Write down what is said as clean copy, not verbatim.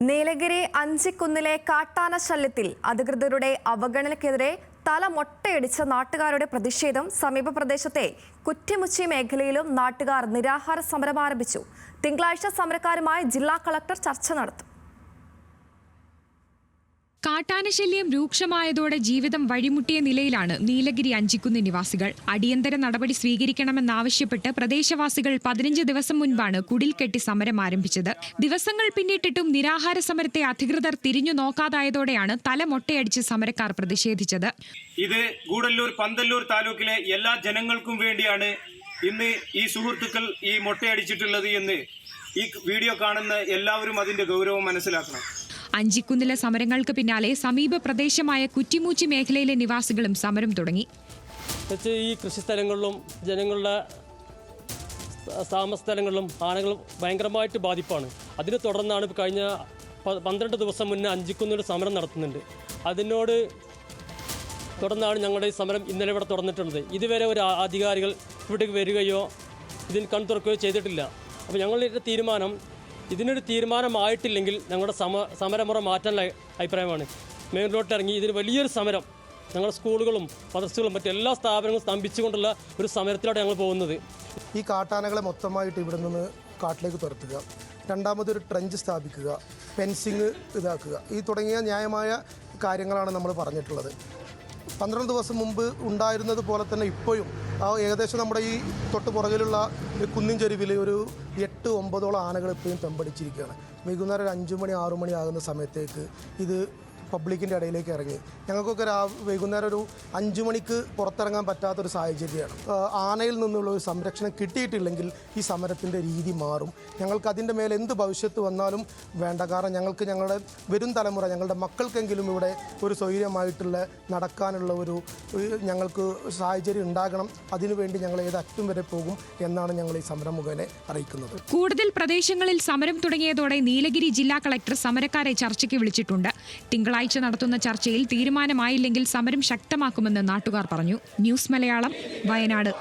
നീലഗിരി അഞ്ചിക്കുന്നിലെ കാട്ടാന ശല്യത്തിൽ അധികൃതരുടെ അവഗണനയ്ക്കെതിരെ തല മൊട്ടയടിച്ച നാട്ടുകാരുടെ പ്രതിഷേധം സമീപ പ്രദേശത്തെ കുറ്റിമുച്ചി മേഖലയിലും നാട്ടുകാർ നിരാഹാര സമരം ആരംഭിച്ചു. തിങ്കളാഴ്ച സമരക്കാരുമായി ജില്ലാ കളക്ടർ ചർച്ച നടത്തും. കാട്ടാനശല്യം രൂക്ഷമായതോടെ ജീവിതം വഴിമുട്ടിയ നിലയിലാണ് നീലഗിരി അഞ്ചിക്കുന്ന് നിവാസികൾ. അടിയന്തര നടപടി സ്വീകരിക്കണമെന്നാവശ്യപ്പെട്ട് പ്രദേശവാസികൾ 15 ദിവസം മുൻപാണ് കുടിൽ കെട്ടി സമരം ആരംഭിച്ചത്. ദിവസങ്ങൾ പിന്നിട്ടിട്ടും നിരാഹാര സമരത്തെ അധികൃതർ തിരിഞ്ഞു നോക്കാതായതോടെയാണ് തല മൊട്ടയടിച്ച് സമരക്കാർ പ്രതിഷേധിച്ചത്. ഇത് ഗൂഡല്ലൂർ പന്തല്ലൂർ താലൂക്കിലെ എല്ലാ ജനങ്ങൾക്കും വേണ്ടിയാണ് ഇന്ന് ഈ സുഹൃത്തുക്കൾ ഈ മൊട്ടയടിച്ചിട്ടുള്ളത് എന്ന് ഈ വീഡിയോ കാണുന്ന എല്ലാവരും അതിന്റെ ഗൗരവം മനസ്സിലാക്കണം. അഞ്ചിക്കുന്നിലെ സമരങ്ങൾക്ക് പിന്നാലെ സമീപ പ്രദേശമായ കുറ്റിമൂച്ചി മേഖലയിലെ നിവാസികളും സമരം തുടങ്ങി. ഈ കൃഷിസ്ഥലങ്ങളിലും ജനങ്ങളുടെ താമസ സ്ഥലങ്ങളിലും ആനകൾ ഭയങ്കരമായിട്ട് ബാധിപ്പാണ്. അതിനെ തുടർന്നാണ് കഴിഞ്ഞ 12 ദിവസം മുന്നേ അഞ്ചിക്കുന്നിൽ സമരം നടത്തുന്നുണ്ട്. അതിനോട് തുടർന്നാണ് ഞങ്ങളുടെ ഈ സമരം ഇന്നലെ ഇവിടെ തുറന്നിട്ടുള്ളത്. ഇതുവരെ ഒരു അധികാരികൾ ഇവിടേക്ക് വരികയോ ഇതിന് കൺ തുറക്കുകയോ ചെയ്തിട്ടില്ല. അപ്പോൾ ഞങ്ങളുടെ തീരുമാനം, ഇതിനൊരു തീരുമാനമായിട്ടില്ലെങ്കിൽ ഞങ്ങളുടെ സമരമുറ മാറ്റാനുള്ള അഭിപ്രായമാണ്. മേലോട്ടിറങ്ങി ഇതിന് വലിയൊരു സമരം, ഞങ്ങളുടെ സ്കൂളുകളും മദ്രസകളും മറ്റെല്ലാ സ്ഥാപനങ്ങളും സ്തംഭിച്ചുകൊണ്ടുള്ള ഒരു സമരത്തിലാണ് ഞങ്ങൾ പോകുന്നത്. ഈ കാട്ടാനകളെ മൊത്തമായിട്ട് ഇവിടെ നിന്ന് കാട്ടിലേക്ക് തുരത്തുക, രണ്ടാമതൊരു ട്രെഞ്ച് സ്ഥാപിക്കുക, ഫെൻസിങ് ഇതാക്കുക, ഈ തുടങ്ങിയ ന്യായമായ കാര്യങ്ങളാണ് നമ്മൾ പറഞ്ഞിട്ടുള്ളത്. 12 ദിവസം മുമ്പ് ഉണ്ടായിരുന്നത് പോലെ തന്നെ ഇപ്പോഴും ഏകദേശം നമ്മുടെ ഈ തൊട്ട് പുറകിലുള്ള കുന്നിൻ ചെരുവിൽ ഒരു 8-9 ആനകൾ ഇപ്പോഴും പെമ്പടിച്ചിരിക്കുകയാണ്. വൈകുന്നേരം ഒരു 5 മണി 6 മണി ആകുന്ന സമയത്തേക്ക് ഇത് പബ്ലിക്കിൻ്റെ ഇടയിലേക്ക് ഇറങ്ങി. ഞങ്ങൾക്കൊക്കെ വൈകുന്നേരം ഒരു 5 മണിക്ക് പുറത്തിറങ്ങാൻ പറ്റാത്തൊരു സാഹചര്യമാണ്. ആനയിൽ നിന്നുള്ള ഒരു സംരക്ഷണം കിട്ടിയിട്ടില്ലെങ്കിൽ ഈ സമരത്തിൻ്റെ രീതി മാറും. ഞങ്ങൾക്ക് അതിൻ്റെ മേലെ എന്ത് ഭവിഷ്യത്ത് വന്നാലും വേണ്ട. കാരണം ഞങ്ങൾക്ക് ഞങ്ങളുടെ വരും തലമുറ, ഞങ്ങളുടെ മക്കൾക്കെങ്കിലും ഇവിടെ ഒരു സ്വൈര്യമായിട്ടുള്ള നടക്കാനുള്ള ഒരു ഞങ്ങൾക്ക് സാഹചര്യം ഉണ്ടാകണം. അതിനുവേണ്ടി ഞങ്ങൾ ഏതറ്റം വരെ പോകും എന്നാണ് ഞങ്ങൾ ഈ സമരം മുഖേന അറിയിക്കുന്നത്. കൂടുതൽ പ്രദേശങ്ങളിൽ സമരം തുടങ്ങിയതോടെ നീലഗിരി ജില്ലാ കളക്ടർ സമരക്കാരെ ചർച്ചയ്ക്ക് വിളിച്ചിട്ടുണ്ട്. തിങ്കളാഴ്ച നടത്തുന്ന ചർച്ചയിൽ തീരുമാനമായില്ലെങ്കിൽ സമരം ശക്തമാക്കുമെന്ന് നാട്ടുകാർ പറഞ്ഞു. ന്യൂസ് മലയാളം, വയനാട്.